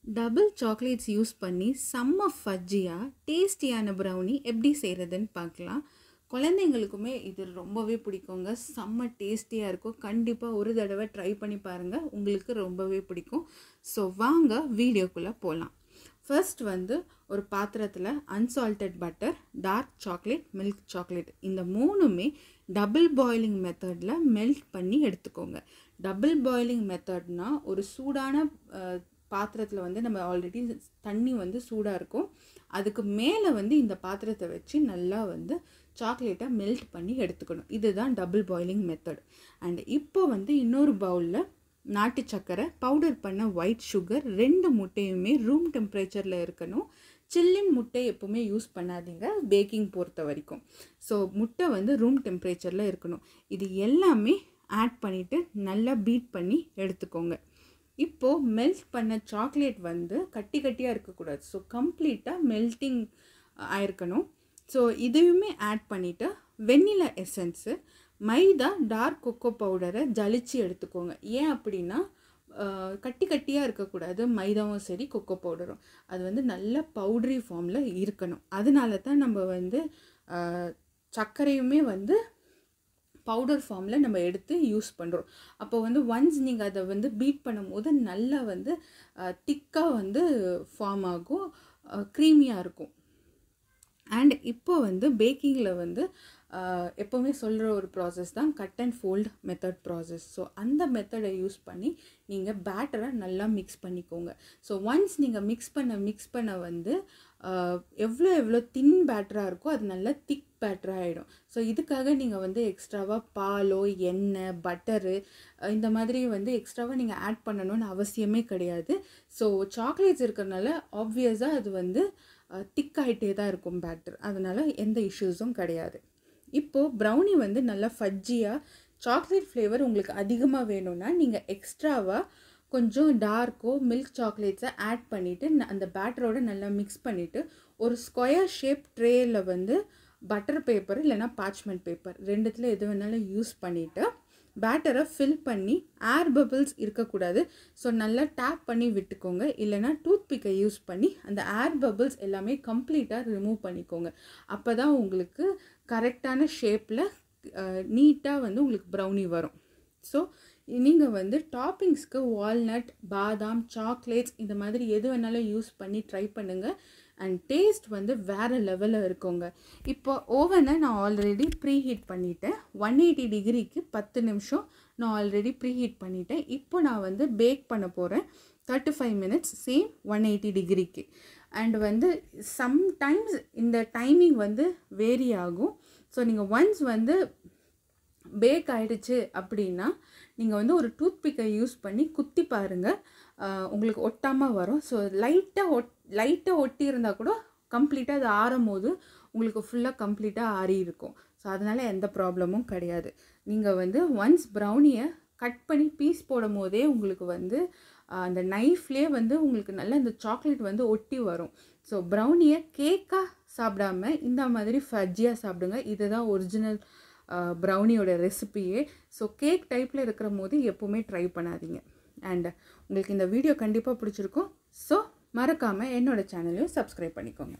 Double chocolates use பண்ணி செம்ம ஃபஜ்ஜியாக டேஸ்டியான ப்ரௌனி எப்படி செய்கிறதுன்னு பார்க்கலாம். குழந்தைங்களுக்குமே இது ரொம்பவே பிடிக்குங்க. செம்ம டேஸ்டியாக இருக்கும். கண்டிப்பாக ஒரு தடவை ட்ரை பண்ணி பாருங்கள், உங்களுக்கு ரொம்பவே பிடிக்கும். ஸோ வாங்க வீடியோக்குள்ளே போகலாம். ஃபர்ஸ்ட் ஒரு பாத்திரத்தில் unsalted butter, dark chocolate, milk chocolate இந்த மூணுமே டபுள் பாயிலிங் மெத்தடில் மெல்ட் பண்ணி எடுத்துக்கோங்க. டபுள் பாயிலிங் மெத்தட்னால் ஒரு சூடான பாத்திரத்தில் நம்ம ஆல்ரெடி தண்ணி சூடாக இருக்கும், அதுக்கு மேலே இந்த பாத்திரத்தை வச்சு நல்லா சாக்லேட்டை மெல்ட் பண்ணி எடுத்துக்கணும். இதுதான் டபுள் பாயிலிங் மெத்தட். அண்ட் இப்போ இன்னொரு பவுலில் நாட்டு சக்கரை, பவுடர் பண்ண ஒயிட் சுகர், 2 முட்டையுமே ரூம் டெம்பரேச்சரில் இருக்கணும். சில்லின் முட்டை எப்போவுமே யூஸ் பண்ணாதீங்க பேக்கிங் பொறுத்த வரைக்கும். ஸோ முட்டை ரூம் டெம்பரேச்சரில் இருக்கணும். இது எல்லாமே ஆட் பண்ணிவிட்டு நல்லா பீட் பண்ணி எடுத்துக்கோங்க. இப்போது மெல்ட் பண்ண சாக்லேட் கட்டி கட்டியாக இருக்கக்கூடாது. ஸோ கம்ப்ளீட்டாக மெல்ட்டிங் ஆயிருக்கணும். ஸோ இதையுமே ஆட் பண்ணிவிட்டு வெண்ணிலா எசன்ஸு, மைதா, டார்க் கொக்கோ பவுடரை ஜலிச்சு எடுத்துக்கோங்க. ஏன் அப்படின்னா கட்டி கட்டியாக இருக்கக்கூடாது. மைதாவும் சரி கொக்கோ பவுடரும் அது நல்ல பவுட்ரி ஃபார்மில் இருக்கணும். அதனால தான் நம்ம சர்க்கரையுமே பவுடர் ஃபார்மில் நம்ம எடுத்து யூஸ் பண்ணுறோம். அப்போ ஒன்ஸ் நீங்கள் அதை பீட் பண்ணும்போது நல்லா திக்காக ஃபார்ம் ஆகும், க்ரீமியாக இருக்கும். அண்ட் இப்போ பேக்கிங்கில் எப்போவுமே சொல்கிற ஒரு ப்ராசஸ் தான் cut and fold method process. So அந்த மெத்தடை யூஸ் பண்ணி நீங்கள் பேட்டரை நல்லா மிக்ஸ் பண்ணிக்கோங்க. ஸோ ஒன்ஸ் நீங்கள் மிக்ஸ் பண்ண எவ்வளோ தின் பேட்டராக இருக்கோ அது நல்லா திக் பேட்டராக ஆகிடும். ஸோ இதுக்காக நீங்கள் எக்ஸ்ட்ராவாக பாலோ, எண்ணெய், பட்டரு இந்த மாதிரி எக்ஸ்ட்ராவாக நீங்கள் ஆட் பண்ணணும்னு அவசியமே கிடையாது. ஸோ சாக்லேட்ஸ் இருக்கிறதுனால ஆப்வியஸாக அது திக்காகிட்டே தான் இருக்கும் பேட்டர், அதனால் எந்த இஷ்யூஸும் கிடையாது. இப்போது ப்ரௌனி நல்லா ஃபஜ்ஜியாக சாக்லேட் ஃப்ளேவர் உங்களுக்கு அதிகமாக வேணும்னா நீங்கள் எக்ஸ்ட்ராவாக கொஞ்சம் டார்க்கோ மில்க் சாக்லேட்ஸை ஆட் பண்ணிவிட்டு அந்த பேட்டரோடு நல்லா மிக்ஸ் பண்ணிவிட்டு ஒரு ஸ்கொயர் ஷேப் ட்ரேயில் பட்டர் பேப்பர் இல்லைனா பார்ச்மெண்ட் பேப்பர் ரெண்டுத்தில் எது வேணாலும் யூஸ் பண்ணிவிட்டு பேட்டரை ஃபில் பண்ணி ஏர் பபிள்ஸ் இருக்கக்கூடாது. ஸோ நல்லா டேப் பண்ணி விட்டுக்கோங்க. இல்லைனா டூத் பிக்கை யூஸ் பண்ணி அந்த ஏர் பபிள்ஸ் எல்லாமே கம்ப்ளீட்டாக ரிமூவ் பண்ணிக்கோங்க. அப்போ தான் உங்களுக்கு கரெக்டான ஷேப்பில் நீட்டாக உங்களுக்கு ப்ரௌனி வரும். ஸோ நீங்கள் டாப்பிங்ஸ்க்கு வால்நட், பாதாம், சாக்லேட்ஸ் இந்த மாதிரி எது வேணாலும் யூஸ் பண்ணி ட்ரை பண்ணுங்கள். அண்ட் டேஸ்ட் வேறு லெவலில் இருக்குங்க. இப்போ ஓவனை நான் ஆல்ரெடி ப்ரீஹீட் பண்ணிவிட்டேன். 180 டிகிரிக்கு 10 நிமிஷம் நான் ஆல்ரெடி ப்ரீஹீட் பண்ணிவிட்டேன். இப்போ நான் பேக் பண்ண போகிறேன் 35 மினிட்ஸ் சேம் 180 டிகிரிக்கு. அண்ட் சம்டைம்ஸ் இந்த டைமிங் வேரி ஆகும். ஸோ நீங்கள் ஒன்ஸ் பேக் ஆகிடுச்சு அப்படின்னா நீங்கள் ஒரு டூத் பிக்கை யூஸ் பண்ணி குத்தி பாருங்கள், உங்களுக்கு ஒட்டாமல் வரும். ஸோ லைட்டாக ஒட்டி இருந்தால் கூட கம்ப்ளீட்டாக அது ஆறும் போது உங்களுக்கு ஃபுல்லாக கம்ப்ளீட்டாக ஆறி இருக்கும். ஸோ அதனால் எந்த ப்ராப்ளமும் கிடையாது. நீங்கள் ஒன்ஸ் ப்ரௌனியை கட் பண்ணி பீஸ் போடும் போதே உங்களுக்கு அந்த நைஃப்லேயே உங்களுக்கு நல்லா இந்த சாக்லேட் ஒட்டி வரும். ஸோ ப்ரௌனியை கேக்காக சாப்பிடாமல் இந்த மாதிரி ஃபஜ்ஜியாக சாப்பிடுங்க. இதுதான் ஒரிஜினல் ப்ரௌனியோட ரெசிபியே. ஸோ கேக் டைப்பில் இருக்கிற போது எப்போவுமே ட்ரை பண்ணாதீங்க. அண்ட் உங்களுக்கு இந்த வீடியோ கண்டிப்பாக பிடிச்சிருக்கும். ஸோ மறக்காமல் என்னோடய சேனலையும் சப்ஸ்கிரைப் பண்ணிக்கோங்க.